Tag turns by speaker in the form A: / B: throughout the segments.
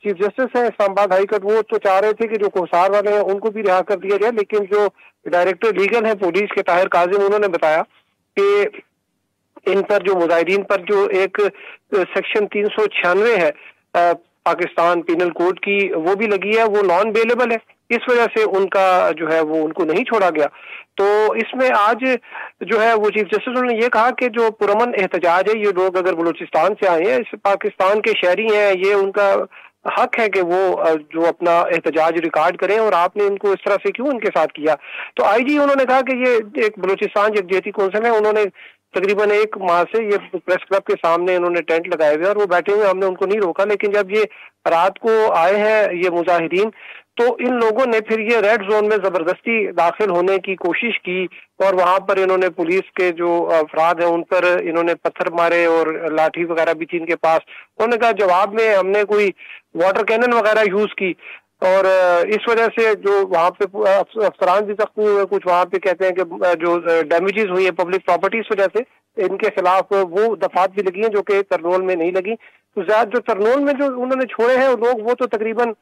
A: Chief justice है Islamabad high court, वो तो चाह रहे थे कि जो कोसार वाले हैं उनको भी रिहा कर दिया जाए, लेकिन जो डायरेक्टर लीगल है पुलिस के ताहिर काजिम, उन्होंने बताया कि इन पर जो मुजाहिदीन पर जो एक सेक्शन 396 है पाकिस्तान पीनल कोड की, वो भी लगी है, वो नॉन बेलेबल है। इस वजह से उनका जो है वो उनको नहीं छोड़ा गया। तो इसमें आज जो है वो चीफ जस्टिस ने ये कहा कि जो पुरअमन एहतजाज है, ये लोग अगर बलूचिस्तान से आए हैं, इस पाकिस्तान के शहरी हैं, ये उनका हक है कि वो जो अपना एहतजाज रिकॉर्ड करें, और आपने इनको इस तरह से क्यों उनके साथ किया। तो आईजी उन्होंने कहा कि ये एक बलूचिस्तान यकजहती कौंसिल है, उन्होंने तकरीबन एक माह से ये प्रेस क्लब के सामने इन्होंने टेंट लगाए हुए और वो बैठे हुए, हमने उनको नहीं रोका। लेकिन जब ये रात को आए हैं ये मुजाहिदीन, तो इन लोगों ने फिर ये रेड जोन में जबरदस्ती दाखिल होने की कोशिश की, और वहां पर इन्होंने पुलिस के जो अफराद हैं उन पर इन्होंने पत्थर मारे और लाठी वगैरह भी थी इनके पास। उन्होंने कहा जवाब में हमने कोई वाटर कैनन वगैरह यूज की, और इस वजह से जो वहाँ पे अफसरान भी जख्मी हुए, कुछ वहाँ पे कहते हैं कि जो डैमेजेस हुई है पब्लिक प्रॉपर्टी इस वजह से, इनके खिलाफ वो दफात भी लगी हैं जो कि तरनोल में नहीं लगी। तो जो तरनोल में जो उन्होंने छोड़े हैं लोग, वो तो तकरीबन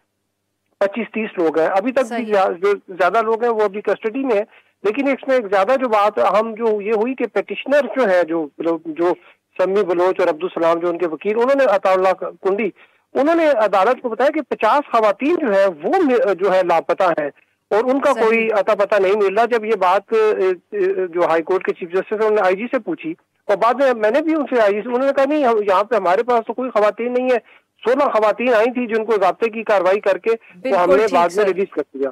A: 25-30 लोग हैं। अभी तक भी जो ज्यादा लोग हैं वो अभी कस्टडी में है। लेकिन इसमें एक ज्यादा जो बात हम जो ये हुई कि पेटिशनर जो है जो सम्मी बलोच और अब्दुल सलाम जो उनके वकील, उन्होंने अताउल्लाह कुंडी, उन्होंने अदालत को बताया कि 50 खवातीन जो है वो जो है लापता है और उनका कोई अता पता नहीं मिल रहा। जब ये बात जो हाई कोर्ट के चीफ जस्टिस उन्होंने आईजी से पूछी, और बाद में मैंने भी उनसे आईजी से, उन्होंने कहा नहीं यहाँ पे हमारे पास तो कोई खवातीन नहीं है, 16 खवातीन आई थी जिनको ज़ाब्ते की कार्रवाई करके तो हमने बाद में रिलीज कर दिया।